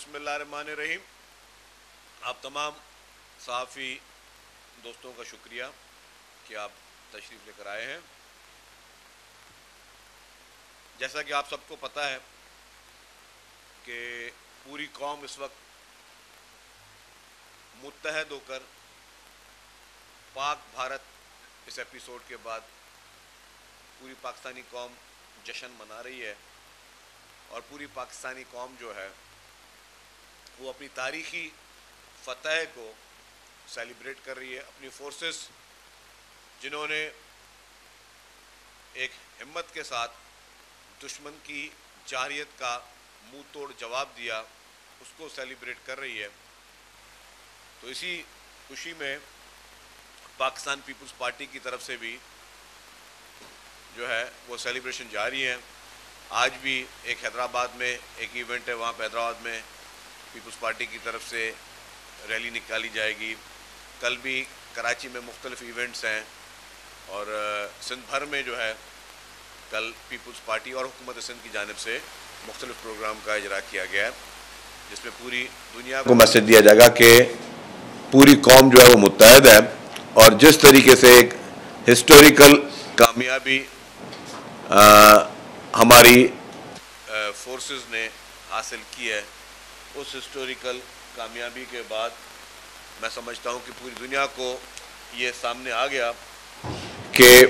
बिस्मिल्लाहिर्रहमानिर्रहीम। आप तमाम सहाफ़ी दोस्तों का शुक्रिया कि आप तशरीफ़ लेकर आए हैं। जैसा कि आप सबको पता है कि पूरी कौम इस वक्त मुत्तहद होकर पाक भारत इस एपिसोड के बाद पूरी पाकिस्तानी कौम जश्न मना रही है और पूरी पाकिस्तानी कौम जो है वो अपनी तारीख़ी फ़तह को सेलिब्रेट कर रही है। अपनी फोर्सेस जिन्होंने एक हिम्मत के साथ दुश्मन की जारियत का मुंह तोड़ जवाब दिया, उसको सेलिब्रेट कर रही है। तो इसी खुशी में पाकिस्तान पीपल्स पार्टी की तरफ से भी जो है वो सेलिब्रेशन जारी है। आज भी एक हैदराबाद में एक इवेंट है, वहाँ पर हैदराबाद में पीपल्स पार्टी की तरफ से रैली निकाली जाएगी। कल भी कराची में मुख्तलिफ इवेंट्स हैं और सिंध भर में जो है कल पीपल्स पार्टी और हुकूमत सिंध की जानिब से मुख्तलिफ प्रोग्राम का इजरा किया गया है, जिसमें पूरी दुनिया को मैसेज दिया जाएगा कि पूरी कौम जो है वो मुत्तहद है। और जिस तरीके से एक हिस्टोरिकल कामयाबी हमारी फोर्सेस ने हासिल की है, उस हिस्टोरिकल कामयाबी के बाद मैं समझता हूँ कि पूरी दुनिया को ये सामने आ गया कि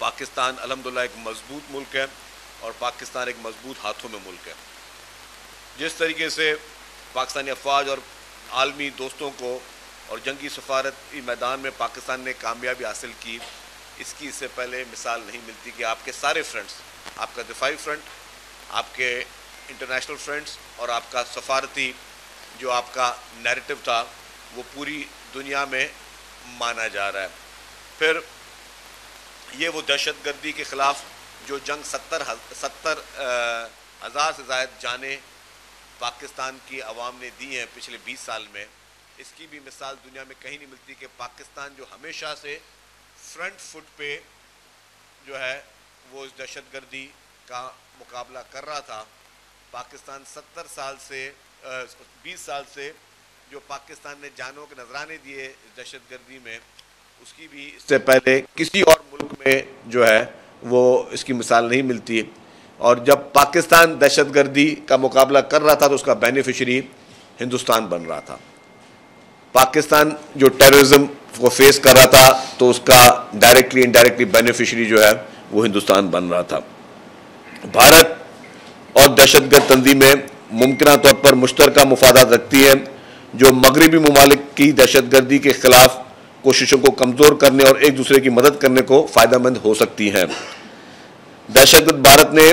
पाकिस्तान अल्हम्दुलिल्लाह एक मजबूत मुल्क है और पाकिस्तान एक मजबूत हाथों में मुल्क है। जिस तरीके से पाकिस्तानी अफवाज और आलमी दोस्तों को और जंगी सफारती मैदान में पाकिस्तान ने कामयाबी हासिल की, इसकी इससे पहले मिसाल नहीं मिलती कि आपके सारे फ्रंट्स, आपका दिफाई फ्रंट, आपके इंटरनेशनल फ्रंट्स और आपका सफारती जो आपका नैरेटिव था वो पूरी दुनिया में माना जा रहा है। फिर ये वो दहशतगर्दी के ख़िलाफ़ जो जंग 70,000 से ज़ायद जाने पाकिस्तान की आवाम ने दी हैं पिछले 20 साल में, इसकी भी मिसाल दुनिया में कहीं नहीं मिलती कि पाकिस्तान जो हमेशा से फ्रंट फुट पे जो है वो इस दहशतगर्दी का मुकाबला कर रहा था। पाकिस्तान 20 साल से जो पाकिस्तान ने जानों के नजराने दिए इस दहशतगर्दी में, उसकी भी इससे पहले किसी और मुल्क में जो है वो इसकी मिसाल नहीं मिलती। और जब पाकिस्तान दहशतगर्दी का मुकाबला कर रहा था तो उसका बेनिफिशरी हिंदुस्तान बन रहा था। पाकिस्तान जो टेररिज्म को फेस कर रहा था तो उसका डायरेक्टली इनडायरेक्टली बेनिफिशरी जो है वो हिंदुस्तान बन रहा था। भारत और दहशतगर्द तंजीमें मुमकिन तौर पर मुश्तरका मुफादात रखती हैं जो मगरबी ममालिक की दहशतगर्दी के खिलाफ कोशिशों को कमज़ोर करने और एक दूसरे की मदद करने को फ़ायदेमंद हो सकती हैं। दहशतगर्द भारत ने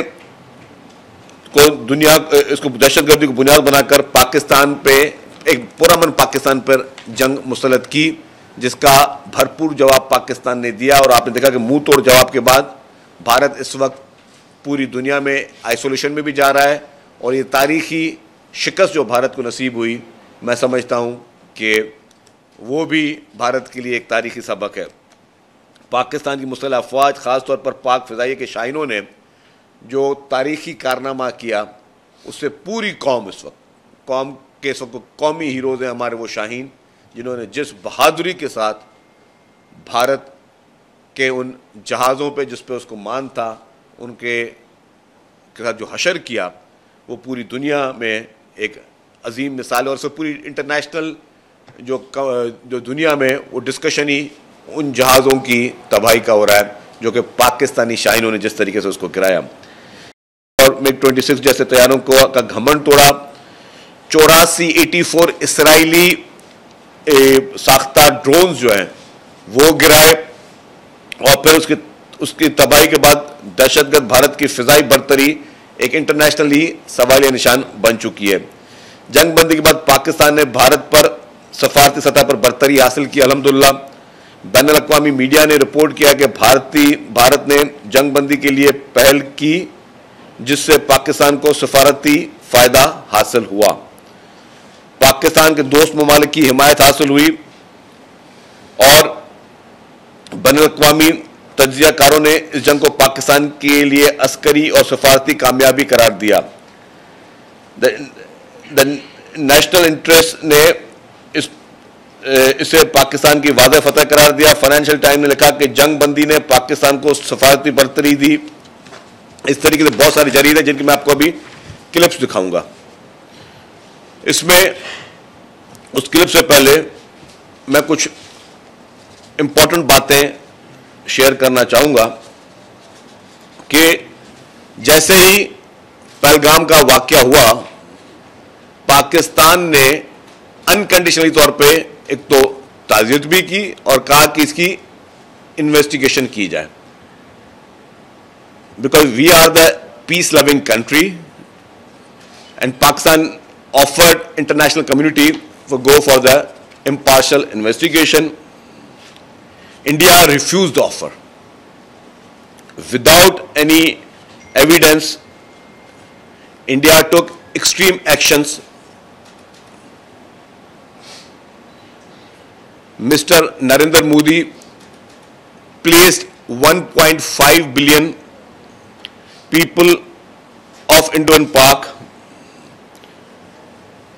को दुनिया इसको दहशतगर्दी को बुनियाद बनाकर पाकिस्तान पे एक पुरअमन पाकिस्तान पर जंग मुसल्लत की, जिसका भरपूर जवाब पाकिस्तान ने दिया। और आपने देखा कि मुंह तोड़ जवाब के बाद भारत इस वक्त पूरी दुनिया में आइसोलेशन में भी जा रहा है और ये तारीख़ी शिकस्त जो भारत को नसीब हुई, मैं समझता हूँ कि वो भी भारत के लिए एक तारीख़ी सबक है। पाकिस्तान की मुसल्लह अफवाज, ख़ास तौर पर पाक फ़िज़ाइया के शाहीनों ने जो तारीख़ी कारनामा किया, उससे पूरी कौम इस वक्त कौमी हीरोज़ हैं हमारे वो शाहीन, जिन्होंने जिस बहादुरी के साथ भारत के उन जहाज़ों पे जिस पे उसको मान था उनके साथ जो हशर किया, वो पूरी दुनिया में एक अजीम मिसाल है। और सब पूरी इंटरनेशनल जो दुनिया में वो डिस्कशन ही उन जहाज़ों की तबाही का हो रहा है जो कि पाकिस्तानी शाहीनों ने जिस तरीके से उसको गिराया। और MiG-26 जैसे तैयारों का घमंड तोड़ा। 84 इसराइली साख्ता ड्रोन्स जो हैं वो गिराए और फिर उसकी तबाही के बाद दहशतगर्द भारत की फ़िज़ाई बरतरी एक इंटरनेशनली सवालिया निशान बन चुकी है। जंगबंदी के बाद पाकिस्तान ने भारत पर सफारती सतह पर बरतरी हासिल की अल्हम्दुलिल्लाह। बैनुल अक़वामी मीडिया ने रिपोर्ट किया कि भारत ने जंगबंदी के लिए पहल की, जिससे पाकिस्तान को सफारती फ़ायदा हासिल हुआ। पाकिस्तान के दोस्त ममालिक की हिमायत हासिल हुई और बैनुल अक़वामी तज्ज़ियाकारों ने इस जंग को पाकिस्तान के लिए अस्करी और सफारती कामयाबी करार दिया। द नेशनल इंटरेस्ट ने इसे पाकिस्तान की वादे फतह करार दिया। फाइनेंशियल टाइम ने लिखा कि जंग बंदी ने पाकिस्तान को सफारती बरतरी दी। इस तरीके से बहुत सारी जरीदे जिनकी मैं आपको अभी क्लिप्स दिखाऊंगा। इसमें उस क्लिप से पहले मैं कुछ इंपॉर्टेंट बातें शेयर करना चाहूंगा कि जैसे ही पहलगाम का वाकया हुआ, पाकिस्तान ने अनकंडीशनली तौर पे एक तो ताज़ियत भी की और कहा कि इसकी इन्वेस्टिगेशन की जाए, because we are the peace loving country and Pakistan offered international community for go for the impartial investigation. India refused the offer. Without any evidence, India took extreme actions. Mr. Narendra Modi placed 1.5 billion people of Indian Park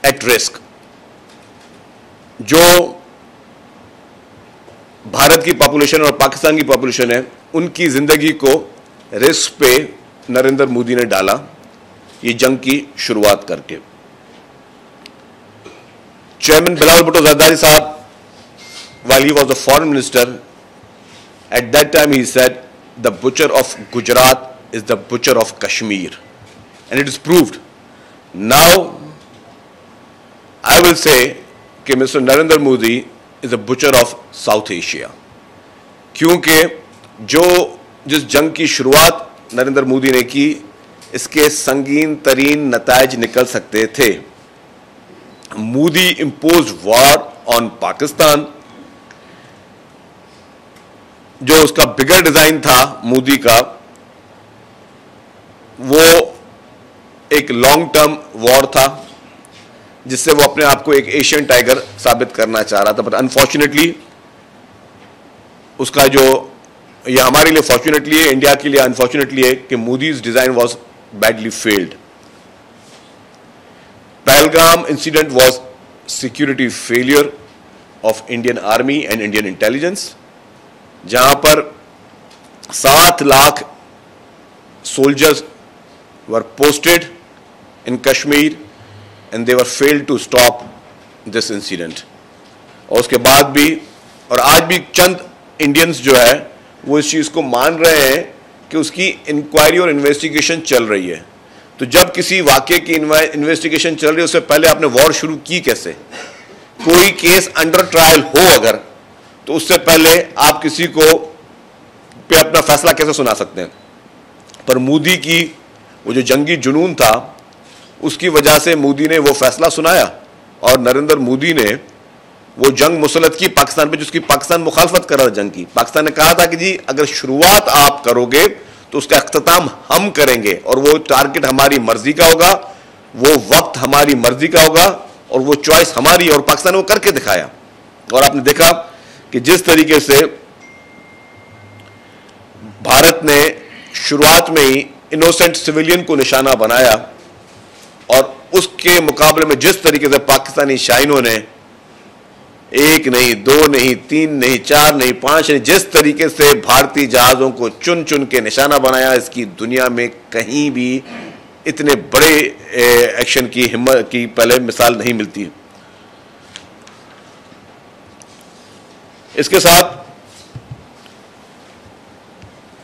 at risk. जो भारत की population और पाकिस्तान की population है, उनकी जिंदगी को risk पे नरेंद्र मोदी ने डाला ये जंग की शुरुआत करके। चेयरमैन बिलावल भुट्टो जरदारी साहब, while he was the foreign minister, at that time he said the butcher of Gujarat is the butcher of Kashmir, and it is proved. Now I will say कि mister Narendra Modi is a butcher of south Asia, क्योंकि जिस जंग की शुरुआत नरेंद्र मोदी ने की, इसके संगीन तरीन नतायज निकल सकते थे। Modi imposed war on Pakistan. जो उसका बिगर डिजाइन था मोदी का, वो एक लॉन्ग टर्म वॉर था जिससे वो अपने आप को एक एशियन टाइगर साबित करना चाह रहा था। बट अनफॉर्चुनेटली उसका जो, ये हमारे लिए फॉर्चुनेटली है, इंडिया के लिए अनफॉर्चुनेटली है कि Modi's design was badly failed. Pahalgam incident was security failure of Indian army and Indian intelligence, जहां पर 7 lakh soldiers were posted in Kashmir and they were failed to stop this incident. और उसके बाद भी और आज भी चंद इंडियंस जो है वो इस चीज को मान रहे हैं कि उसकी इंक्वायरी और इन्वेस्टिगेशन चल रही है। तो जब किसी वाकये की इन्वेस्टिगेशन चल रही है, उससे पहले आपने वॉर शुरू की कैसे? कोई केस अंडर ट्रायल हो अगर, तो उससे पहले आप किसी को पे अपना फैसला कैसे सुना सकते हैं? पर मोदी की वो जो जंगी जुनून था, उसकी वजह से मोदी ने वो फैसला सुनाया और नरेंद्र मोदी ने वो जंग मुसल्लत की पाकिस्तान पे, जिसकी पाकिस्तान मुखालफत कर रहा था जंग की। पाकिस्तान ने कहा था कि जी अगर शुरुआत आप करोगे तो उसका अख्ताम हम करेंगे और वो टारगेट हमारी मर्जी का होगा, वो वक्त हमारी मर्जी का होगा और वो चॉइस हमारी, और पाकिस्तान ने वो करके दिखाया। और आपने देखा कि जिस तरीके से भारत ने शुरुआत में ही इनोसेंट सिविलियन को निशाना बनाया और उसके मुकाबले में जिस तरीके से पाकिस्तानी शाहीनों ने 1 नहीं 2 नहीं 3 नहीं 4 नहीं 5 नहीं, जिस तरीके से भारतीय जहाजों को चुन चुन के निशाना बनाया, इसकी दुनिया में कहीं भी इतने बड़े एक्शन की हिम्मत की पहले मिसाल नहीं मिलती है। इसके साथ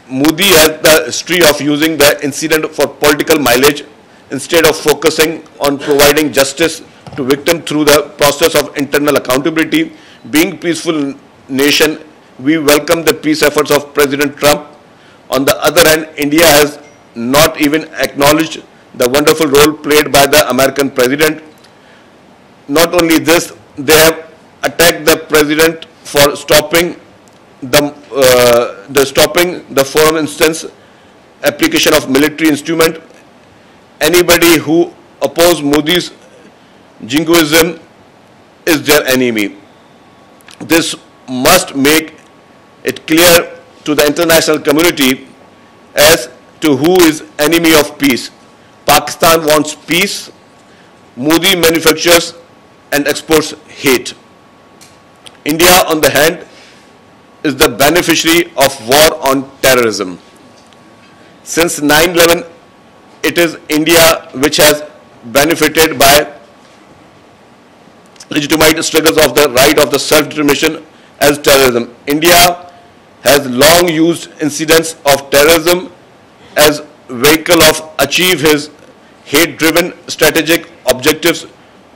Modi has the history of using the incident for political mileage instead of focusing on providing justice to victims through the process of internal accountability. Being peaceful nation, we welcome the peace efforts of President Trump. On the other hand, India has not even acknowledged the wonderful role played by the American president. Not only this, they have attacked the president for stopping the for instance application of military instrument. Anybody who opposes Modi's jingoism is their enemy. This must make it clear to the international community as to who is enemy of peace. Pakistan wants peace Modi manufactures and exports hate. India, on the hand, is the beneficiary of war on terrorism. Since 9/11, it is India which has benefited by legitimate struggles of the right of the self-determination as terrorism. India has long used incidents of terrorism as vehicle of achieve his hate-driven strategic objectives.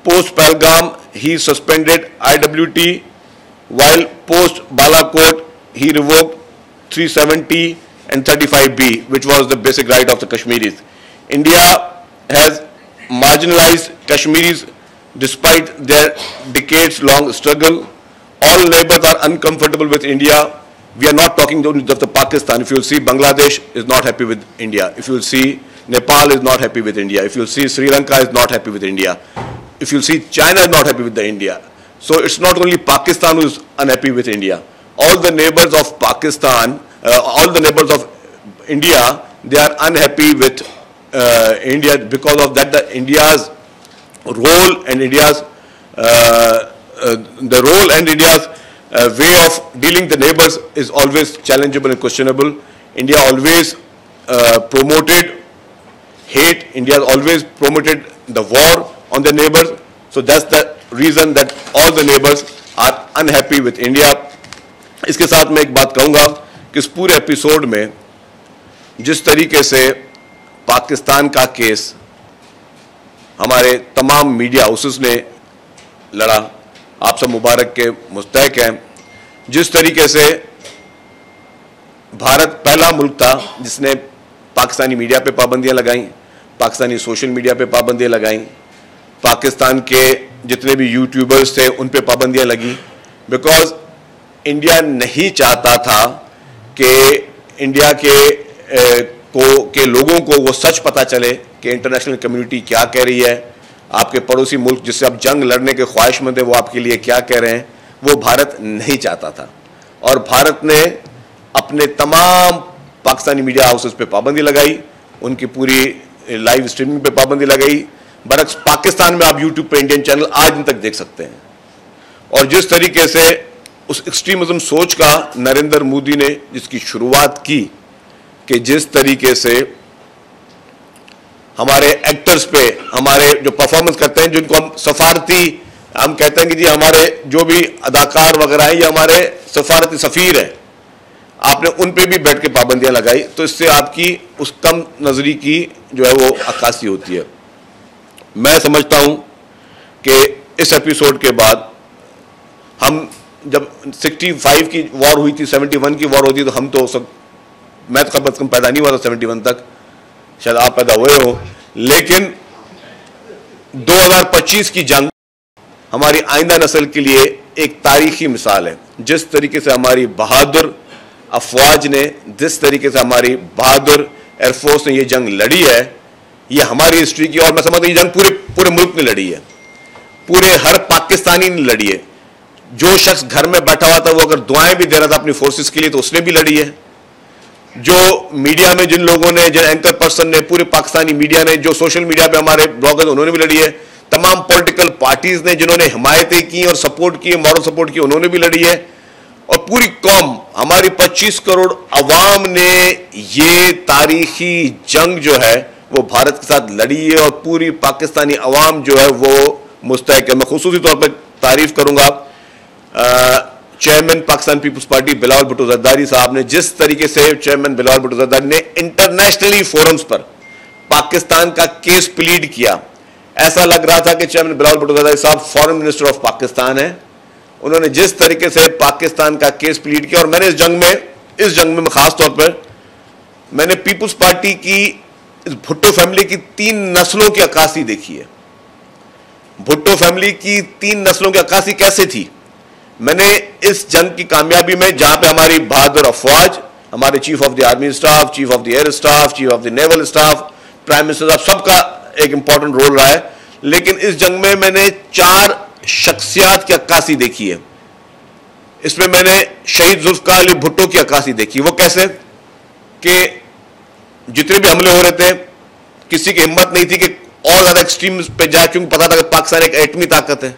Post-Pahalgam, he suspended IWT, while post-Balakot, he revoked 370 and 35B, which was the basic right of the Kashmiris. India has marginalized Kashmiris despite their decades-long struggle. All neighbors are uncomfortable with India. We are not talking only of the Pakistan. If you will see, Bangladesh is not happy with India. If you will see, Nepal is not happy with India. If you will see, Sri Lanka is not happy with India. If you will see, China is not happy with the India. So it's not only Pakistan who is unhappy with India. All the neighbors of Pakistan, all the neighbors of India, they are unhappy with India. Because of that, India's role and India's way of dealing the neighbors is always challengeable and questionable. India always promoted hate. India has always promoted the war on the neighbors. So that's the reason that all the neighbors are unhappy with India. इसके साथ मैं एक बात कहूँगा कि इस पूरे episode में जिस तरीके से पाकिस्तान का केस हमारे तमाम मीडिया हाउसेस ने लड़ा, आप सब मुबारक के मुस्तहक हैं। जिस तरीके से भारत पहला मुल्क था जिसने पाकिस्तानी मीडिया पे पाबंदियां लगाई, पाकिस्तानी सोशल मीडिया पे पाबंदियां लगाई, पाकिस्तान के जितने भी यूट्यूबर्स थे उन पे पाबंदियां लगी, बिकॉज इंडिया नहीं चाहता था कि इंडिया के लोगों को वो सच पता चले कि इंटरनेशनल कम्युनिटी क्या कह रही है, आपके पड़ोसी मुल्क जिससे आप जंग लड़ने के ख्वाहिशमंद है वो आपके लिए क्या कह रहे हैं, वो भारत नहीं चाहता था। और भारत ने अपने तमाम पाकिस्तानी मीडिया हाउसेस पे पाबंदी लगाई, उनकी पूरी लाइव स्ट्रीमिंग पे पाबंदी लगाई। बरक्स पाकिस्तान में आप यूट्यूब पे इंडियन चैनल आज दिन तक देख सकते हैं। और जिस तरीके से उस एक्सट्रीमिज्म सोच का नरेंद्र मोदी ने जिसकी शुरुआत की, कि जिस तरीके से हमारे एक्टर्स पे, हमारे जो परफॉर्मेंस करते हैं, जिनको हम सफारती, हम कहते हैं कि जी हमारे जो भी अदाकार वगैरह हैं ये हमारे सफारती सफ़ीर हैं, आपने उन पे भी बैठ के पाबंदियां लगाई, तो इससे आपकी उस कम नजरी की जो है वो अक्कासी होती है। मैं समझता हूं कि इस एपिसोड के बाद हम जब 65 की वॉर हुई थी, 71 की वॉर होती तो हम तो सब, मैं तो कम पैदा नहीं हुआ था 71 तक, शायद आप पैदा हुए हो, लेकिन 2025 की जंग हमारी आइंदा नस्ल के लिए एक तारीखी मिसाल है। जिस तरीके से हमारी बहादुर अफवाज ने, जिस तरीके से हमारी बहादुर एयरफोर्स ने ये जंग लड़ी है, ये हमारी हिस्ट्री की, और मैं समझता हूं ये जंग पूरे मुल्क ने लड़ी है, पूरे हर पाकिस्तानी ने लड़ी है। जो शख्स घर में बैठा हुआ था वो अगर दुआएं भी दे रहा था अपनी फोर्सेस के लिए तो उसने भी लड़ी है। जो मीडिया में जिन लोगों ने, जिन एंकर पर्सन ने, पूरे पाकिस्तानी मीडिया ने, जो सोशल मीडिया पे हमारे ब्लॉगर्स, उन्होंने भी लड़ी है। तमाम पॉलिटिकल पार्टीज ने जिन्होंने हिमायतें की और सपोर्ट की, मॉरल सपोर्ट की, उन्होंने भी लड़ी है। और पूरी कौम, हमारी 25 करोड़ अवाम ने ये तारीखी जंग जो है वो भारत के साथ लड़ी है, और पूरी पाकिस्तानी अवाम जो है वो मुस्तहक है। मैं खुसूसी तौर पर तारीफ करूंगा चेयरमैन पाकिस्तान पीपल्स पार्टी बिलावल भुट्टो जरदारी साहब ने, जिस तरीके से चेयरमैन बिलावल भुट्टो जरदारी ने इंटरनेशनली फोरम्स पर पाकिस्तान का केस प्लीड किया। ऐसा लग रहा था कि चेयरमैन बिलावल भुट्टो जरदारी साहब फॉरेन मिनिस्टर ऑफ पाकिस्तान है। उन्होंने जिस तरीके से पाकिस्तान का केस प्लीड किया, और मैंने इस जंग में खास तौर पर मैंने पीपल्स पार्टी की, इस भुट्टो फैमिली की 3 नस्लों की अक्कासी देखी है। भुट्टो फैमिली की 3 नस्लों की अक्कासी कैसे थी, मैंने इस जंग की कामयाबी में, जहां पे हमारी बहादुर अफवाज, हमारे chief of the army staff, chief of the air staff, chief of the naval staff, prime minister साहब, सबका एक इंपॉर्टेंट रोल रहा है। लेकिन इस जंग में मैंने 4 शख्सियात की अक्कासी देखी है। इसमें मैंने शहीद जुल्फकार अली भुट्टो की अक्कासी देखी। वो कैसे कि जितने भी हमले हो रहे थे, किसी की हिम्मत नहीं थी कि और ज्यादा एक्सट्रीम पे जाए, क्योंकि पता था कि पाकिस्तान एक एटमी ताकत है।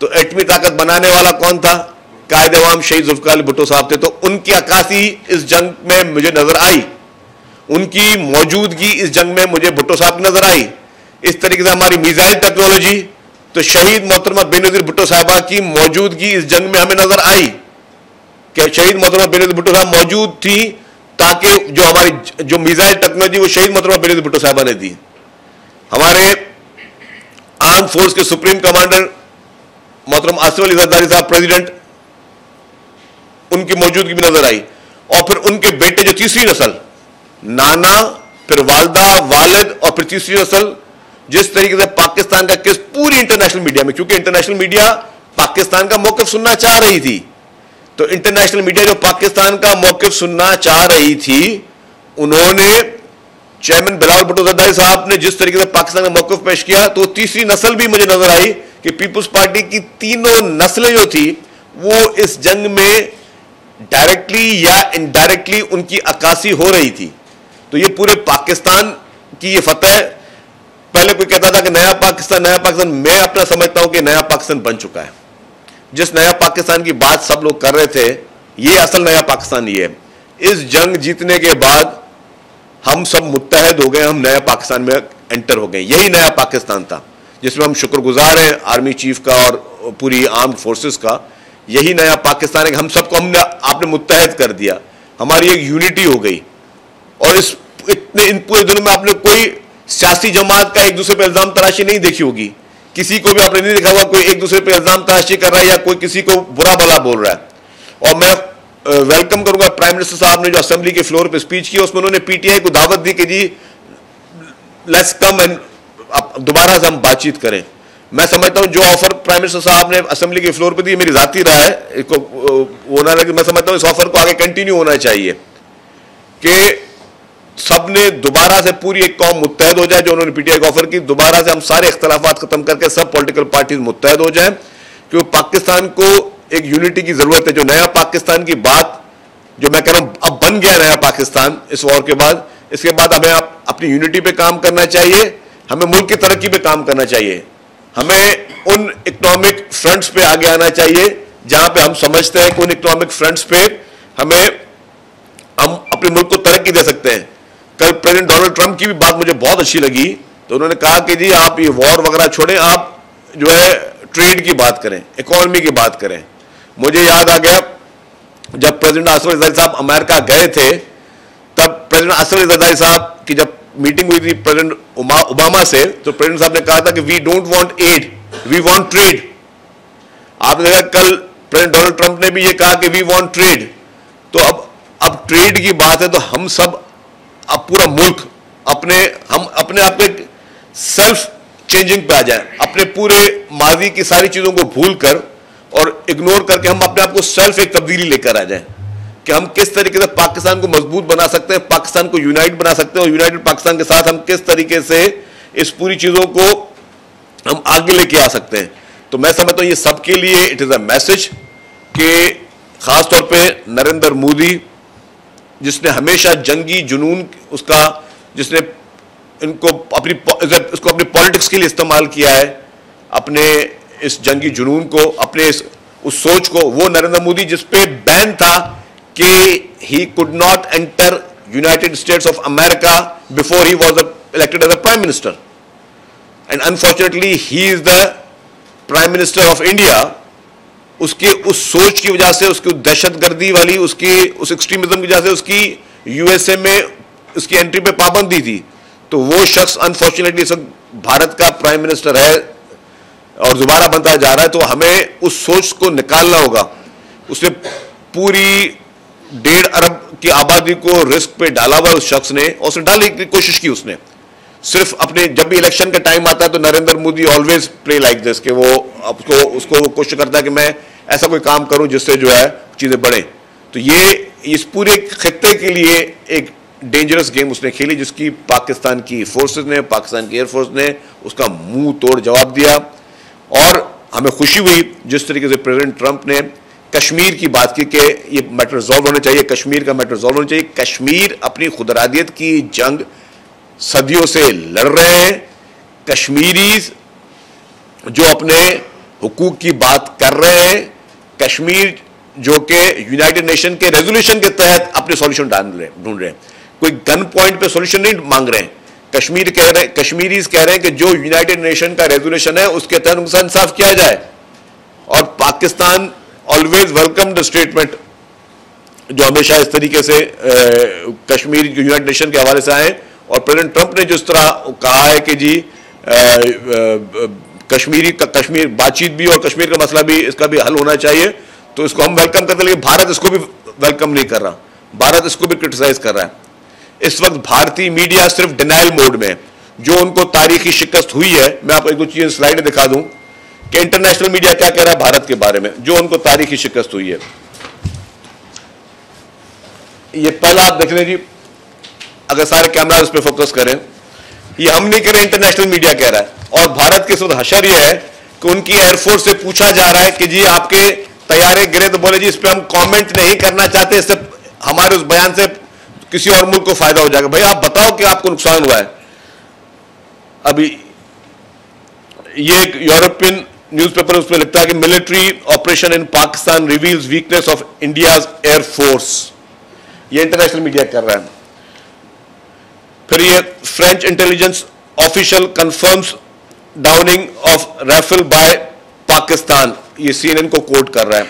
तो एटमी ताकत बनाने वाला कौन था? कायदे अवाम शहीद जुल्फिकार अली भुट्टो साहब थे। तो उनकी अक्कासी इस जंग में मुझे नजर आई, उनकी मौजूदगी इस जंग में मुझे भुट्टो साहब की नजर आई। इस तरीके से हमारी मिसाइल टेक्नोलॉजी, तो शहीद मोहतरमा बेनजीर भुट्टो साहबा की मौजूदगी इस जंग में हमें नजर आई कि शहीद मोहतरमा बेनजीर भुट्टो साहब मौजूद थी, ताकि जो हमारी जो मिसाइल टेक्नोलॉजी वो शहीद मोहतरमा बेनजीर भुट्टो साहबा ने दी। हमारे आर्म फोर्स के सुप्रीम कमांडर मोहतरम आसिफ अली जरदारी साहब प्रेसिडेंट, उनकी मौजूदगी भी नजर आई। और फिर उनके बेटे जो तीसरी नस्ल, नाना, फिर वालदा, वालिद और फिर तीसरी नस्ल, जिस तरीके से पाकिस्तान का केस पूरी इंटरनेशनल मीडिया में, क्योंकि इंटरनेशनल मीडिया पाकिस्तान का मौकिफ सुनना चाह रही थी, तो इंटरनेशनल मीडिया जो पाकिस्तान का मौकिफ सुनना चाह रही थी, उन्होंने चेयरमैन बिलावल भुट्टो जरदारी साहब ने जिस तरीके से पाकिस्तान का मौकिफ पेश किया, तो तीसरी नस्ल भी मुझे नजर आई कि पीपुल्स पार्टी की तीनों नस्लें जो थी वो इस जंग में डायरेक्टली या इनडायरेक्टली उनकी अक्कासी हो रही थी। तो ये पूरे पाकिस्तान की ये फतह, पहले कोई कहता था कि नया पाकिस्तान, नया पाकिस्तान, मैं अपना समझता हूं कि नया पाकिस्तान बन चुका है। जिस नया पाकिस्तान की बात सब लोग कर रहे थे, ये असल नया पाकिस्तान ही है। इस जंग जीतने के बाद हम सब मुत्तहद हो गए, हम नया पाकिस्तान में एंटर हो गए। यही नया पाकिस्तान था जिसमें हम शुक्रगुजार हैं आर्मी चीफ का और पूरी आर्म्ड फोर्सेस का। यही नया पाकिस्तान है कि हम सबको आपने मुत्तहद कर दिया, हमारी एक यूनिटी हो गई। और इन पूरे दिनों में आपने कोई सियासी जमात का एक दूसरे पर इल्जाम तराशी नहीं देखी होगी, किसी को भी आपने नहीं देखा हुआ कोई एक दूसरे पर इल्जाम तराशी कर रहा है या कोई किसी को बुरा भला बोल रहा है। और मैं वेलकम करूंगा प्राइम मिनिस्टर साहब ने जो असेंबली के फ्लोर पे स्पीच की, उसमें उन्होंने पीटीआई को दावत दी कि जी लेट्स कम एंड दोबारा से हम बातचीत करें। मैं समझता हूं जो ऑफर प्राइम मिनिस्टर साहब ने असेंबली के फ्लोर पे दी, मेरी जाती राय है, वो ना लगे, मैं समझता हूं इस ऑफर को आगे कंटिन्यू होना चाहिए कि सबने दोबारा से पूरी एक कौम मुत्तहद हो जाए। जो उन्होंने पीटीआई को ऑफर की, दोबारा से हम सारे इख्तलाफात खत्म करके सब पॉलिटिकल पार्टीज मुत्तहद हो जाए, क्योंकि पाकिस्तान को एक यूनिटी की जरूरत है। जो नया पाकिस्तान की बात, जो मैं कह रहा हूं अब बन गया नया पाकिस्तान इस वॉर के बाद, इसके बाद हमें अपनी यूनिटी पे काम करना चाहिए, हमें मुल्क की तरक्की पे काम करना चाहिए, हमें उन इकोनॉमिक फ्रंट्स पे आगे आना चाहिए जहां पे हम समझते हैं कि उन इकोनॉमिक फ्रंट्स पे हम अपने मुल्क को तरक्की दे सकते हैं। कल प्रेसिडेंट डोनाल्ड ट्रंप की भी बात मुझे बहुत अच्छी लगी, तो उन्होंने कहा कि जी आप ये वॉर वगैरह छोड़ें, आप जो है ट्रेड की बात करें, इकोनॉमी की बात करें। मुझे याद आ गया जब प्रेसिडेंट आसिफ अली जरदारी साहब अमेरिका गए थे, तब प्रेसिडेंट आसिफ अली जरदारी साहब की जब मीटिंग हुई थी प्रेसिडेंट ओबामा से, तो प्रेसिडेंट साहब ने कहा था कि we don't want aid, we want trade. आपने देखा कल प्रेसिडेंट डोनाल्ड ट्रंप ने भी ये कहा कि वी वांट ट्रेड। तो अब ट्रेड की बात है, तो हम सब, अब पूरा मुल्क हम अपने आप को सेल्फ चेंजिंग पे आ जाए, अपने पूरे माजी की सारी चीजों को भूल कर और इग्नोर करके हम अपने आप को सेल्फ एक तब्दीली लेकर आ जाए कि हम किस तरीके से पाकिस्तान को मजबूत बना सकते हैं, पाकिस्तान को यूनाइट बना सकते हैं, और यूनाइटेड पाकिस्तान के साथ हम किस तरीके से इस पूरी चीजों को हम आगे लेके आ सकते हैं। तो मैं समझता हूं ये सबके लिए इट इज अ मैसेज कि खासतौर पर नरेंद्र मोदी, जिसने हमेशा जंगी जुनून उसका, जिसने इसको अपनी पॉलिटिक्स के लिए इस्तेमाल किया है, अपने इस जंगी जुनून को, अपने उस सोच को, वो नरेंद्र मोदी जिस पे बैन था कि he could not enter United States of America before he was elected as a prime minister, and unfortunately he is the prime minister of India. उसकी उस सोच की वजह से, उसकी दहशतगर्दी वाली, उसकी उस एक्सट्रीमिज्म की वजह से उसकी यूएसए में उसकी एंट्री पे पाबंदी थी। तो वो शख्स अनफॉर्चुनेटली इस वक्त भारत का प्राइम मिनिस्टर है और दोबारा बनता जा रहा है। तो हमें उस सोच को निकालना होगा। उसने पूरी 1.5 अरब की आबादी को रिस्क पे डाला हुआ उस शख्स ने, और उसने डालने की कोशिश की। उसने सिर्फ अपने, जब भी इलेक्शन का टाइम आता है तो Narendra Modi always play like this, कि वो उसको कोशिश करता है कि मैं ऐसा कोई काम करूं जिससे जो है चीजें बढ़े। तो ये इस पूरे खित्ते के लिए एक डेंजरस गेम उसने खेली, जिसकी पाकिस्तान की फोर्सेस ने, पाकिस्तान की एयरफोर्स ने उसका मुंह तोड़ जवाब दिया। और हमें खुशी हुई जिस तरीके से प्रेसिडेंट ट्रंप ने कश्मीर की बात की कि ये मैटर रिजॉल्व होना चाहिए, कश्मीर का मैटर रिजॉल्व होना चाहिए। कश्मीर अपनी खुदरादियत की जंग सदियों से लड़ रहे हैं, कश्मीरीज जो अपने हुकूक की बात कर रहे हैं, कश्मीर जो कि यूनाइटेड नेशन के रेजोल्यूशन के तहत अपने सॉल्यूशन ढूंढ रहे हैं, कोई गन पॉइंट पे सॉल्यूशन नहीं मांग रहे हैं। कश्मीरीज कह रहे हैं कि जो यूनाइटेड नेशन का रेजोल्यूशन है उसके तहत उनका इंसाफ किया जाए। और Pakistan always welcome the statement जो हमेशा इस तरीके से कश्मीर यूनाइटेड नेशन के हवाले से आए, और प्रेसिडेंट ट्रंप ने जिस तरह कहा है कि जी कश्मीर बातचीत भी और कश्मीर का मसला भी, इसका भी हल होना चाहिए, तो इसको हम वेलकम करते हैं। लेकिन भारत इसको भी वेलकम नहीं कर रहा, भारत इसको भी क्रिटिसाइज कर रहा है। इस वक्त भारतीय मीडिया सिर्फ डिनाइल मोड में है। जो उनको तारीखी शिकस्त हुई है, मैं आपको एक दो चीजें स्लाइड दिखा दूं कि इंटरनेशनल मीडिया क्या कह रहा है भारत के बारे में, जो उनको तारीखी शिकस्त हुई है। ये पहला आप देख लें जी, अगर सारे कैमरा उस पर फोकस करें, ये हम नहीं कह रहे, इंटरनेशनल मीडिया कह रहा है। और भारत के साथ हशर ये है कि उनकी एयरफोर्स से पूछा जा रहा है कि जी आपके तैयारे गिरे, तो बोले जी इस पर हम कमेंट नहीं करना चाहते, इससे हमारे उस बयान से किसी और मुल्क को फायदा हो जाएगा। भाई आप बताओ कि आपको नुकसान हुआ है। अभी ये एक यूरोपियन न्यूज़पेपर उसमें लिखता है कि military operation in Pakistan reveals weakness of India's air force, ये इंटरनेशनल मीडिया कर रहा है। फिर ये French intelligence official confirms downing of Rafale by Pakistan, ये CNN को कोट कर रहा है।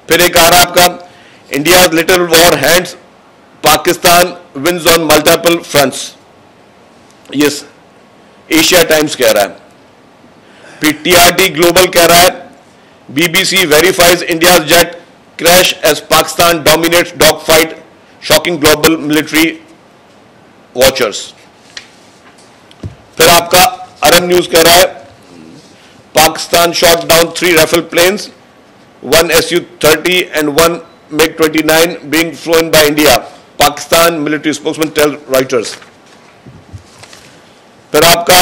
फिर एक आ रहा है आपका, India little war hands Pakistan wins on multiple fronts, ये एशिया टाइम्स कह रहा है। फिर TRT ग्लोबल कह रहा है, BBC verifies India jet crash as Pakistan dominates dog fight, shocking global military watchers. फिर आपका अरन न्यूज कह रहा है, Pakistan shot down 3 Rafale planes, 1 Su-30 and 1 MiG-29 being flown by India, Pakistan military spokesman tell Reuters. फिर आपका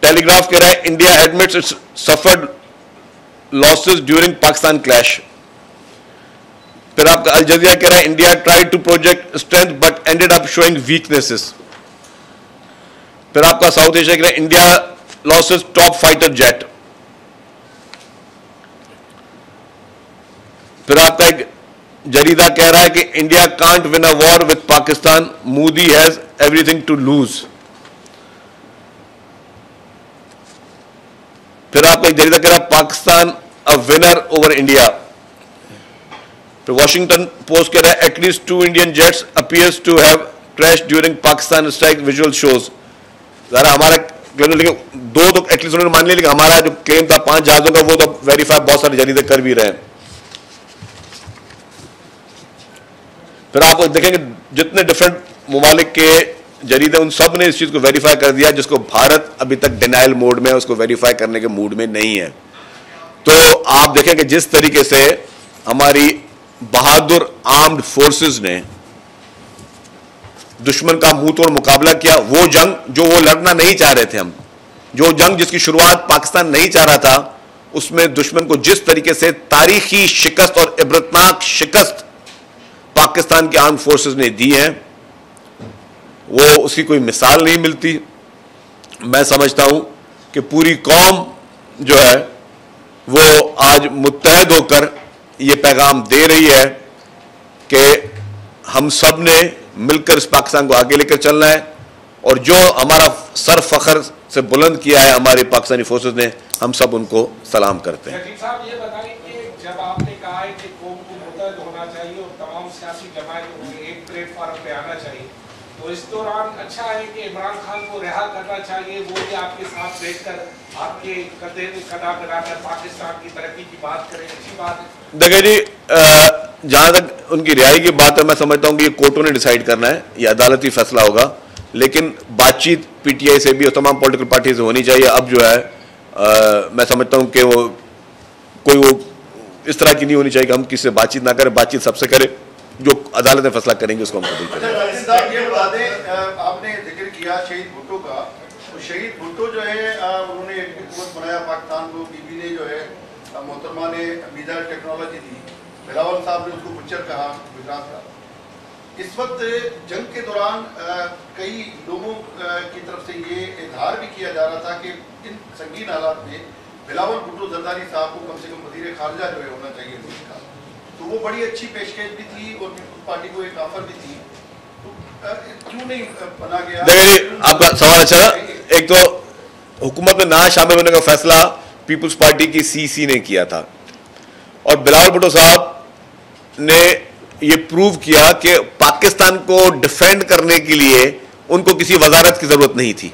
टेलीग्राफ कह रहा है, India admits its suffered losses during Pakistan clash. फिर आपका अल जज़ीरा कह रहा है, India tried to project strength but ended up showing weaknesses. फिर आपका साउथ एशिया कह रहा है, India losses top fighter jet. फिर आपका एक जरीदा कह रहा है कि India can't win a war with Pakistan, Modi has everything to lose. फिर आपका एक जरीदा कह रहा है, Pakistan a winner over India. फिर वॉशिंगटन पोस्ट कह रहा है, at least 2 Indian jets appears to have crash during Pakistan strike, visual shows. जरा हमारा लेकिन 2 तो एटलीस्ट उन्होंने मान लिया, लेकिन हमारा जो क्लेम था 5 जहाजों का वो तो वेरीफाई बहुत सारे जरीदे कर भी रहे हैं। फिर आप देखेंगे जितने डिफरेंट ममालिक के जरीदे, उन सब ने इस चीज को वेरीफाई कर दिया, जिसको भारत अभी तक डिनाइल मोड में, उसको वेरीफाई करने के मूड में नहीं है। तो आप देखेंगे जिस तरीके से हमारी बहादुर आर्म्ड फोर्सेस ने दुश्मन का मुंह तोड़ मुकाबला किया, वो जंग जो वो लड़ना नहीं चाह रहे थे हम, जो जंग जिसकी शुरुआत पाकिस्तान नहीं चाह रहा था, उसमें दुश्मन को जिस तरीके से तारीखी शिकस्त और इबरतनाक शिकस्त पाकिस्तान के आर्म फोर्सेस ने दी है, वो उसकी कोई मिसाल नहीं मिलती। मैं समझता हूं कि पूरी कौम जो है वो आज मुत्तहद होकर ये पैगाम दे रही है कि हम सब ने मिलकर इस पाकिस्तान को आगे लेकर चलना है, और जो हमारा सर फखर से बुलंद किया है हमारे पाकिस्तानी फोर्सेस ने, हम सब उनको सलाम करते हैं। साहब ये बताइए कि जब आपने कहा है कि कौम को मुत्तहद होना चाहिए और तमाम सियासी जमातों को एक प्लेटफॉर्म पे आना चाहिए, तो इस दौरान अच्छा है कि इमरान खान को रिहा करना चाहिए, वो भी आपके साथ बैठकर आपके कंधे में कंधा मिलाकर पाकिस्तान की तरक्की की बात करें, अच्छी बात है। देखिए जी, जहां तक उनकी रिहाई की बात है, मैं समझता हूं कि ये कोर्टों ने डिसाइड करना है, ये अदालती फैसला होगा, लेकिन बातचीत PTI से भी और तमाम पॉलिटिकल पार्टी से होनी चाहिए। अब जो है मैं समझता हूं कि वो इस तरह की नहीं होनी चाहिए कि हम किसी से बातचीत ना करें, बातचीत सबसे करें, जो अदालत में फैसला करेंगे उसको हम कबूल करेंगे। ये बता दें, आपने जिक्र किया शहीद भुट्टो का, तो शहीद भुट्टो जो है उन्होंने एक रिपोर्ट बनाया पाकिस्तान को, बीबी ने जो है मोहतरमा ने मीज़ाइल टेक्नोलॉजी दी, बिलावल साहब ने उसको बुच्चर कहा गुजरात का। इस वक्त जंग के दौरान कई लोगों की तरफ से ये इजहार भी किया जा रहा था कि इन संगीन हालात में बिलावल भुट्टो जरदारी साहब को कम से कम वज़ीर खारजा जो है होना चाहिए मुल्क का। तो वो बड़ी अच्छी पेशकश भी थी और पीपल्स पार्टी को एक ऑफर भी थी, तो क्यों नहीं बना गया? देखिए आपका सवाल अच्छा, एक तो हुकूमत में ना शामिल होने का फैसला पीपल्स पार्टी की सीसी ने किया था और बिलावल भुट्टो साहब ने ये प्रूव किया कि पाकिस्तान को डिफेंड करने के लिए उनको किसी वजारत की जरूरत नहीं थी।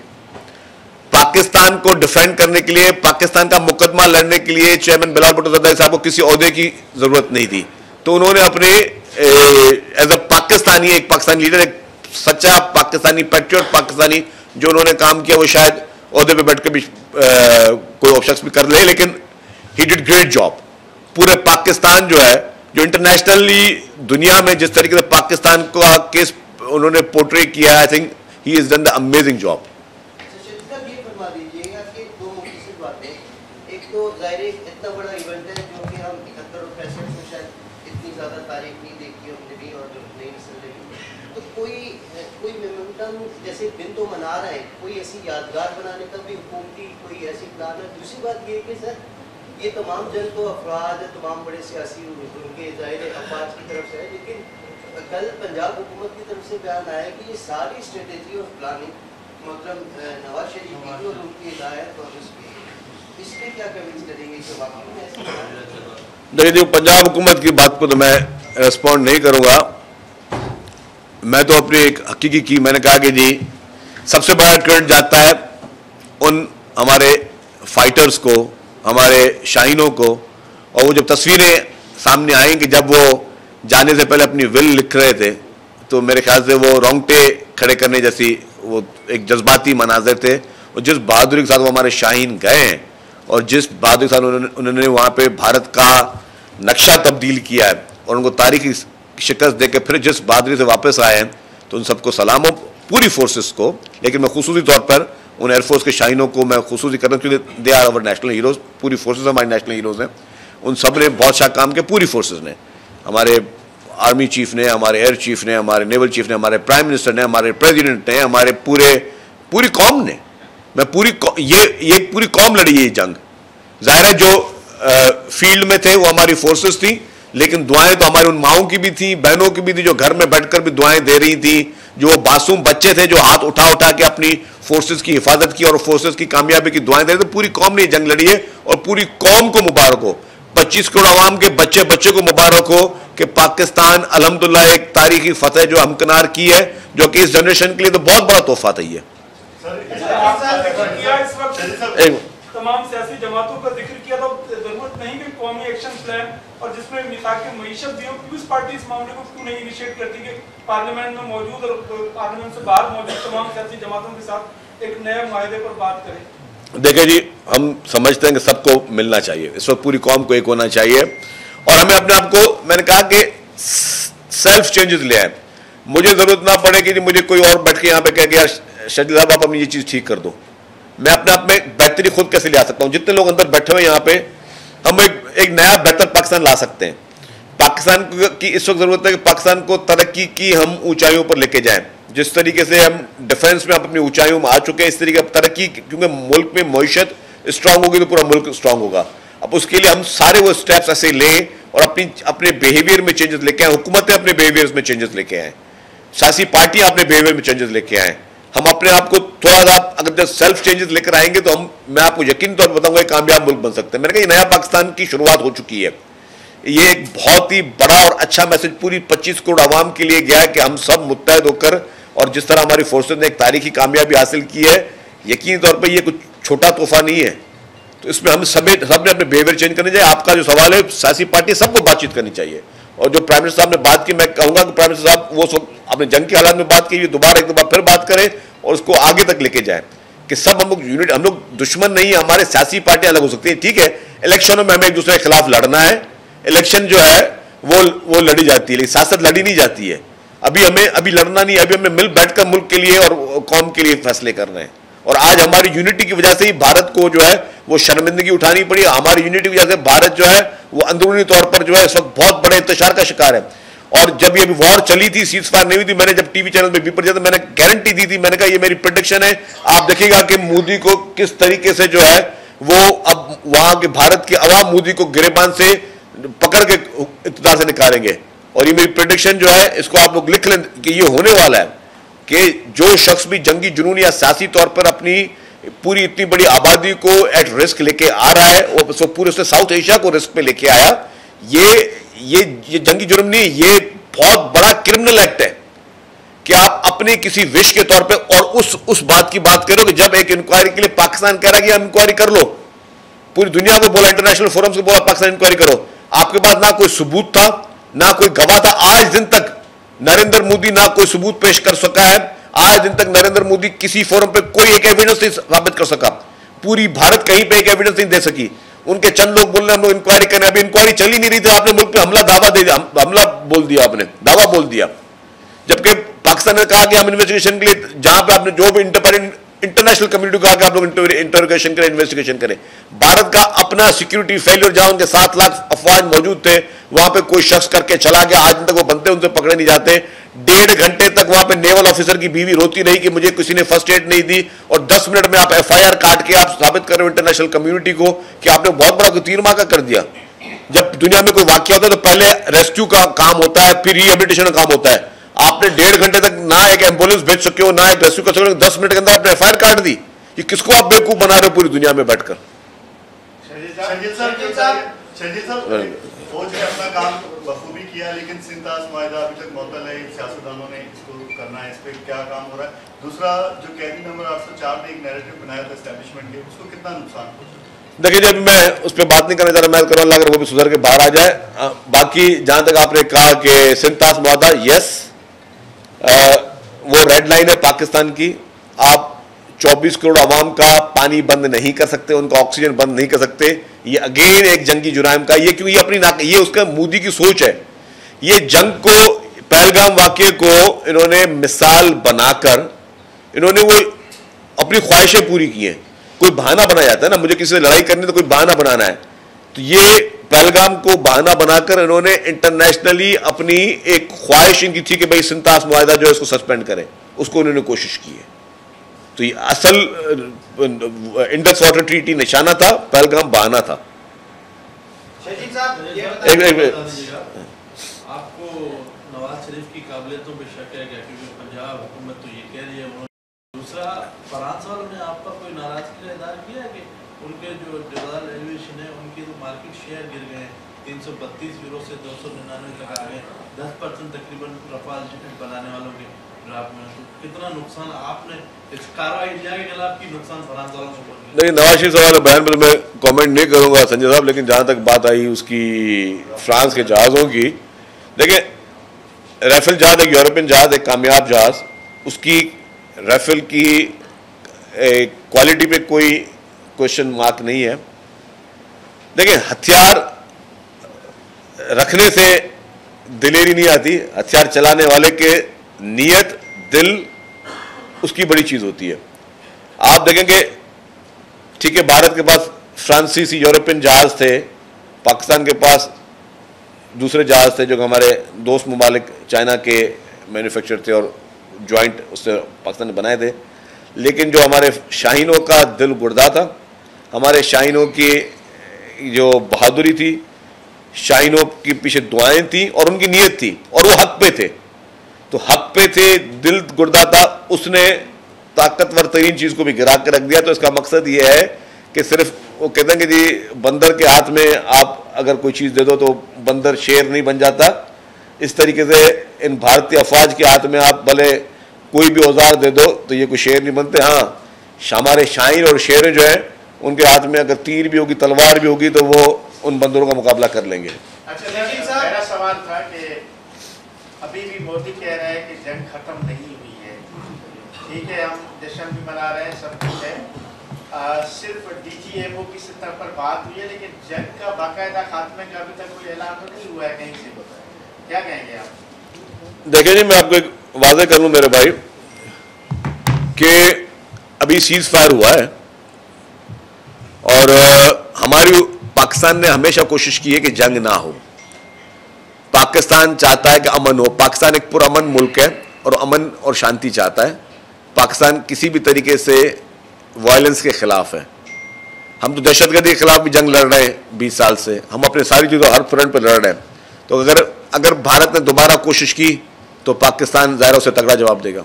पाकिस्तान को डिफेंड करने के लिए, पाकिस्तान का मुकदमा लड़ने के लिए चेयरमैन बिलावल भुट्टो जरदारी साहब को किसी ओहदे की जरूरत नहीं थी। तो उन्होंने अपने एज अ पाकिस्तानी, एक पाकिस्तानी लीडर, एक सच्चा पाकिस्तानी पैट्रियट पाकिस्तानी जो उन्होंने काम किया, वो शायद ओहदे पे बैठ के भी कोई और शख्स भी कर ले, लेकिन ही डिड ग्रेट जॉब। पूरे पाकिस्तान जो है, जो इंटरनेशनली दुनिया में जिस तरीके से पाकिस्तान का केस उन्होंने पोर्ट्रे किया, I think he is done the amazing job. एक तो जाहिर इतना बड़ा इवेंट है जो कि हम 71 और 65 में शायद इतनी ज़्यादा तारीख नहीं देखी हमने भी और जो नई नस्ल ने भी, तो कोई मोमेंटम जैसे दिन तो मना रहे हैं, कोई ऐसी यादगार बनाने का भी हुकूमती कोई ऐसी प्लान है? दूसरी बात ये कि सर ये तमाम जन तो अफराद तमाम बड़े सियासी उनके ज़ाहिर अफवाज की तरफ से है, लेकिन कल पंजाब हुकूमत की तरफ से बयान आया कि ये सारी स्ट्रेटेजी और प्लानिंग मतलब नवाज शरीफ की और उनकी हिदायत और इसमें क्या कमेंट्स करेंगे कि वाकई में ऐसा? देखिए, पंजाब हुकूमत की बात को तो मैं रिस्पॉन्ड नहीं करूंगा। मैं तो अपनी एक हकीकी की, मैंने कहा कि जी सबसे बड़ा क्रेडिट जाता है उन हमारे फाइटर्स को, हमारे शाहीनों को। और वो जब तस्वीरें सामने आई कि जब वो जाने से पहले अपनी विल लिख रहे थे, तो मेरे ख्याल से वो रोंगटे खड़े करने जैसी वो एक जज्बाती मनाजिर थे। और जिस बहादुरी के साथ वो हमारे शाहीन गए हैं और जिस बहादुरी के साथ उन्होंने वहाँ पे भारत का नक्शा तब्दील किया है और उनको तारीखी शिकस्त दे के फिर जिस बहादुरी से वापस आए हैं, तो उन सबको सलाम हो, पूरी फोर्सेस को। लेकिन मैं खुसूसी तौर पर उन एयरफोर्स के शाहीनों को मैं खुसूसी कर रहा हूँ क्योंकि they are our national heroes. पूरी फोर्सेस हमारी नेशनल हीरोज़ हैं। उन सब ने बहुत अच्छा काम किया, पूरी फोर्सेस ने, हमारे आर्मी चीफ ने, हमारे एयर चीफ ने, हमारे नेवल चीफ ने, हमारे प्राइम मिनिस्टर ने, हमारे प्रेसिडेंट ने, हमारे पूरी कौम ने, ये पूरी कौम लड़ी ये जंग। जाहिर है जो फील्ड में थे वो हमारी फोर्सेस थी, लेकिन दुआएं तो हमारी उन माओं की भी थी, बहनों की भी थी, जो घर में बैठकर भी दुआएं दे रही थी, जो मासूम बच्चे थे जो हाथ उठा उठा के अपनी फोर्सेस की हिफाजत की और फोर्सेस की कामयाबी की दुआएं दे रहे थे। पूरी कौम ने जंग लड़ी है और पूरी कौम को मुबारक हो, 25 करोड़ आवाम के बच्चे बच्चे को मुबारक हो कि पाकिस्तान अल्हम्दुलिल्लाह एक तारीखी फतेह जो हमकनार की है, जो कि इस जनरेशन के लिए तो बहुत बड़ा तोहफा था। ये तमाम सियासी जमातों का जिक्र किया, तो जरूरत नहीं कि कौमी एक्शन प्लान और जिसमें मिसाक के मईशत दी हो, पीपल्स पार्टी इस मामले को क्यों नहीं इनिशिएट करती कि पार्लियामेंट में मौजूद और पार्लियामेंट से बाहर मौजूद तमाम सियासी जमातों के साथ एक नए माहदे पर बात करें? देखिए जी, हम समझते हैं कि सबको मिलना चाहिए, इस वक्त पूरी कौम को एक होना चाहिए और हमें अपने आप को, मैंने कहा कि सेल्फ चेंजेस ले आए। मुझे जरूरत ना पड़े कि मुझे कोई और बैठ के यहाँ पे कह गया शकील साहब आप अपनी ये चीज़ ठीक कर दो। मैं अपने आप में बेहतरी खुद कैसे ले आ सकता हूँ? जितने लोग अंदर बैठे हुए यहाँ पे, हम एक नया बेहतर पाकिस्तान ला सकते हैं। पाकिस्तान की इस वक्त जरूरत है कि पाकिस्तान को तरक्की की हम ऊंचाइयों पर लेके जाएं। जिस तरीके से हम डिफेंस में अपनी ऊंचाइयों में आ चुके हैं, इस तरीके की तरक्की, क्योंकि मुल्क में मईशत स्ट्रांग होगी तो पूरा मुल्क स्ट्रांग होगा। अब उसके लिए हम सारे वो स्टेप्स ऐसे लें और अपने बिहेवियर में चेंजेस लेके आए। हुकूमतें अपने बिहेवियर में चेंजेस लेके आए, सियासी पार्टियां अपने बिहेवियर में चेंजेस लेके आए। हम अपने आप को थोड़ा सा अगर जब सेल्फ चेंजेस लेकर आएंगे तो मैं आपको यकीन तौर पर बताऊंगा एक कामयाब मुल्क बन सकते हैं। मैंने कहा ये नया पाकिस्तान की शुरुआत हो चुकी है। ये एक बहुत ही बड़ा और अच्छा मैसेज पूरी 25 करोड़ आवाम के लिए गया है कि हम सब मुत्तहद होकर, और जिस तरह हमारी फोर्सेज ने एक तारीखी कामयाबी हासिल की है, यकीनी तौर पर यह कुछ छोटा तोहफा नहीं है। तो इसमें हम सब ने अपने बिहेवियर चेंज करने चाहिए। आपका जो सवाल है, सियासी पार्टी सबको बातचीत करनी चाहिए। और जो प्राइम मिनिस्टर साहब ने बात की, मैं कहूंगा कि प्राइम मिनिस्टर साहब वो सब अपने जंग के हालात में बात की, दोबारा एक दफा फिर बात करें और उसको आगे तक लेके जाएं कि सब हम लोग यूनिट, हम लोग दुश्मन नहीं है। हमारे सियासी पार्टियां अलग हो सकती है, ठीक है, इलेक्शनों में हमें एक दूसरे के खिलाफ लड़ना है, इलेक्शन जो है वो लड़ी जाती है, लेकिन सियासत लड़ी नहीं जाती है। अभी लड़ना नहीं है, अभी हमें मिल बैठकर मुल्क के लिए और कौम के लिए फैसले करने हैं। और आज हमारी यूनिटी की वजह से ही भारत को जो है वो शर्मिंदगी उठानी पड़ी। हमारी यूनिटी की वजह से भारत जो है वो अंदरूनी तौर पर जो है इस वक्त बहुत बड़े इंतशार का शिकार है। और जब ये वॉर चली थी, सीज फायर नहीं हुई थी, मैंने जब टीवी चैनल पे भी पर मैंने गारंटी दी थी, मैंने कहा ये मेरी प्रेडिक्शन है, आप देखिएगा कि मोदी को किस तरीके से जो है वो अब वहां के भारत की आवाम मोदी को गिरेबान से पकड़ के इक़्तिदार से निकालेंगे। और ये मेरी प्रेडिक्शन जो है, इसको आप लोग लिख लें कि ये होने वाला है कि जो शख्स भी जंगी जुनून या सियासी तौर पर अपनी पूरी इतनी बड़ी आबादी को एट रिस्क लेके आ रहा है, वो पूरे उसने साउथ एशिया को रिस्क पे लेके आया, ये जंगी जुर्म नहीं, ये बहुत बड़ा क्रिमिनल एक्ट है कि आप अपने किसी विश के तौर पे और उस बात की बात करो कि जब एक इंक्वायरी के लिए पाकिस्तान कह रहा है कि हम इंक्वायरी कर लो, पूरी दुनिया को बोला, इंटरनेशनल फोरम से बोला पाकिस्तान इंक्वायरी करो, आपके पास ना कोई सबूत था, ना कोई गवाह था। आज दिन तक नरेंद्र मोदी ना कोई सबूत पेश कर सका है, आज दिन तक नरेंद्र मोदी किसी फोरम पे कोई एक एविडेंस नहीं साबित कर सका, पूरी भारत कहीं पे एक एविडेंस नहीं दे सकी। उनके चंद लोग बोल रहे हम लोग इंक्वायरी करें, अभी इंक्वायरी चल ही नहीं रही थी, आपने मुल्क पे हमला बोल दिया, आपने दावा बोल दिया, जबकि पाकिस्तान ने कहा कि हम इन्वेस्टिगेशन के लिए, जहां पे आपने जो भी इंटरनेशनल कम्युनिटी को कहा कि आप लोग इंटरोगेशन करें, इन्वेस्टिगेशन करें। भारत का अपना सिक्योरिटी फेलियर, जहां उनके 7 लाख अफवाज मौजूद थे, वहां पे कोई शख्स करके चला गया, आज तक वो बनते उनसे पकड़े नहीं जाते। 1.5 घंटे तक वहां पे नेवल ऑफिसर की बीवी रोती रही कि मुझे किसी ने फर्स्ट एड नहीं दी, और 10 मिनट में आप FIR काट के आप साबित कर रहे हो इंटरनेशनल कम्युनिटी को कि आपने बहुत बड़ा कोई तीर माका कर दिया। जब दुनिया में कोई वाकया होता है तो पहले रेस्क्यू का काम होता है, फिर रिहेबिलिटेशन का काम होता है। आपने 1.5 घंटे तक ना एक एम्बुलेंस भेज सके हो, ना एक रेस्क्यू कर सके हो, 10 मिनट के अंदर आपने FIR काट दी। ये किसको आप बेवकूफ बना रहे हो पूरी दुनिया में बैठकर? फौज ने अपना काम बखूबी किया, लेकिन सिंतास माहिदा अभी तक मुअत्तल है, सियासतदानों ने इसको करना है, इस पर क्या काम हो रहा है? दूसरा, जो कैदी नंबर 804 ने एक नैरेटिव बनाया था एस्टैब्लिशमेंट के, उसको कितना नुकसान पहुंचा? देखिए, जब मैं उस पर बात नहीं करना चाह रहा, मैं करूँगा अगर वो भी सुधर के बाहर आ जाए। बाकी जहां तक आपने कहा कि सिंतास माहिदा, यस, वो रेड लाइन है पाकिस्तान की। आप 24 करोड़ आवाम का पानी बंद नहीं कर सकते, उनका ऑक्सीजन बंद नहीं कर सकते। ये अगेन एक जंगी जुराइम का, ये क्योंकि अपनी ये उसका मोदी की सोच है। ये जंग को, पहलगाम वाकये को इन्होंने मिसाल बनाकर इन्होंने वो अपनी ख्वाहिशें पूरी की हैं। कोई बहाना बनाया जाता है ना, मुझे किसी से लड़ाई करनी तो कोई बहाना बनाना है, तो ये पहलगाम को बहाना बनाकर इन्होंने इंटरनेशनली अपनी एक ख्वाहिश इनकी थी कि भाई सिंतास माहिदा जो है उसको सस्पेंड करें, उसको उन्होंने कोशिश की है। तो ये असल इंडस वाटर ट्रीटी निशाना था, पहलगाम बहाना था। आपको नवाज शरीफ की काबिलियतों पे शक है क्या? क्योंकि पंजाब हुकूमत तो ये कह रही है। दूसरा, फ्रांस वालों ने आपका कोई नाराजगी का इज़हार किया कि उनके जो जवाल एविएशन है उनके तो मार्केट शेयर गिर गए हैं, 332 यूरो से 299 तक आ गए, 10% तकरीबन रफाल बनाने वालों के ड्राफ्ट में। तो कितना नुकसान आपने इस कार्रवाई इंडिया के खिलाफ की, नुकसान फ्रांस वालों को? नहीं, नवाज शरीफ साहब के बयान पर मैं कमेंट नहीं करूंगा संजय साहब, लेकिन जहां तक बात आई उसकी फ्रांस के जहाज़ों की, देखिए राफेल जहाज एक यूरोपियन जहाज, एक कामयाब जहाज, उसकी राफेल की क्वालिटी पे कोई क्वेश्चन मार्क नहीं है। देखिए, हथियार रखने से दिलेरी नहीं आती, हथियार चलाने वाले के नीयत, दिल, उसकी बड़ी चीज होती है। आप देखेंगे, ठीक है, भारत के पास फ्रांसीसी यूरोपियन जहाज थे, पाकिस्तान के पास दूसरे जहाज थे जो हमारे दोस्त ममालिक चाइना के मैन्युफैक्चर थे और ज्वाइंट उससे पाकिस्तान ने बनाए थे, लेकिन जो हमारे शाहीनों का दिल गुर्दा था, हमारे शाहीनों की जो बहादुरी थी, शाहीनों के पीछे दुआएं थी और उनकी नीयत थी, और वो हक पे थे, तो हक पे थे, दिल गुर्दा था, उसने ताकतवर तरीन चीज को भी गिरा के रख दिया। तो इसका मकसद ये है कि सिर्फ वो कहते हैं कि जी बंदर के हाथ में आप अगर कोई चीज दे दो तो बंदर शेर नहीं बन जाता, इस तरीके से इन भारतीय अफवाज के हाथ में आप भले कोई भी औजार दे दो तो ये कोई शेर नहीं बनते। हाँ, हमारे शाहीन और शेर जो है उनके हाथ में अगर तीर भी होगी, तलवार भी होगी, तो वो उन बंदरों का मुकाबला कर लेंगे। अच्छा, लेकिन मेरा सवाल था कि अभी भी मोदी कह रहे हैं कि जंग खत्म नहीं हुई है, ठीक है, हम जश्न भी मना रहे हैं, सब कुछ है, सिर्फ DGMO की सतह पर बात हुई है, लेकिन जंग का बाकायदा खात्मे का अभी तक कोई ऐलान तो नहीं हुआ है कहीं से, क्या कहेंगे आप? देखिए जी, मैं आपको एक वाज़ेह कर लूं मेरे भाई कि अभी सीज फायर हुआ है और हमारी पाकिस्तान ने हमेशा कोशिश की है कि जंग ना हो। पाकिस्तान चाहता है कि अमन हो। पाकिस्तान एक पुरअमन मुल्क है और अमन और शांति चाहता है। पाकिस्तान किसी भी तरीके से वायलेंस के खिलाफ है। हम तो दहशतगर्दी के खिलाफ भी जंग लड़ रहे हैं 20 साल से, हम अपने सारी चीज़ों हर फ्रंट पर लड़ रहे हैं। तो अगर भारत ने दोबारा कोशिश की तो पाकिस्तान ज़ाहिर उसे तगड़ा जवाब देगा।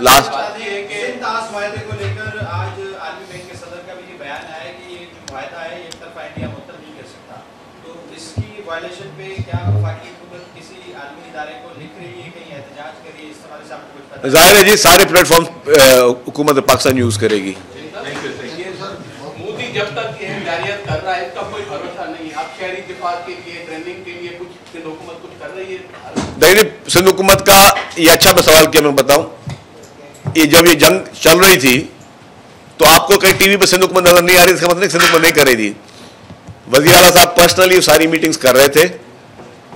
लास्ट को लेकर आज आर्मी बैंक के सदर का भी ये बयान आया कि ये जो मुआहदा है एक तरफा इंडिया मुअत्तल नहीं कर सकता, तो इसकी वायलेशन पे क्या वफाकी हुकूमत किसी आर्मी इदारे को लिख रही है, कहीं एहतजाज कर रही है, इस हवाले से आपको कुछ पता है? जाहिर है जी, सारे प्लेटफॉर्म हुकूमत पाकिस्तान यूज़ करेगी। मोदी जब तक ये जारियत कर रहा है इसका कोई भरोसा नहीं है। आप शहरी दिफा के लिए, ट्रेनिंग के लिए कुछ हुकूमत कुछ कर रही है? देखिए, सिंध हुकूमत का ये अच्छा सवाल किया, मैं बताऊं, ये जब ये जंग चल रही थी तो आपको कहीं टीवी पे सिंध हुकूमत नजर नहीं आ रही, इसका मतलब सिंध हुकूमत नहीं कर रही थी। वज़ीर आला साहब पर्सनली सारी मीटिंग्स कर रहे थे।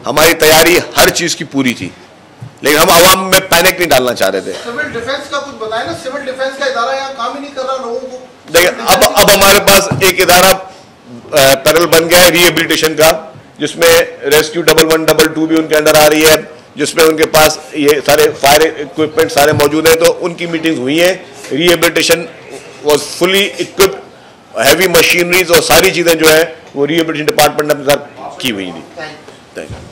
हमारी तैयारी हर चीज की पूरी थी, लेकिन हम आवाम में पैनिक नहीं डालना चाह रहे थे। सिविल डिफेंस का कुछ बताएं ना, सिविल डिफेंस का इदारा यहाँ काम ही नहीं कर रहा लोगों को। देखिए, अब हमारे पास एक इदारा पैनल बन गया है रिहेबिलिटेशन का, जिसमें रेस्क्यू 1112 भी उनके अंडर आ रही है, जिसमें उनके पास ये सारे फायर इक्विपमेंट सारे मौजूद हैं। तो उनकी मीटिंग्स हुई हैं। Rehabilitation was fully equipped, heavy machineries और सारी चीज़ें जो है वो रिहेबिलिटेशन डिपार्टमेंट ने अपने साथ की हुई थी। Thank you.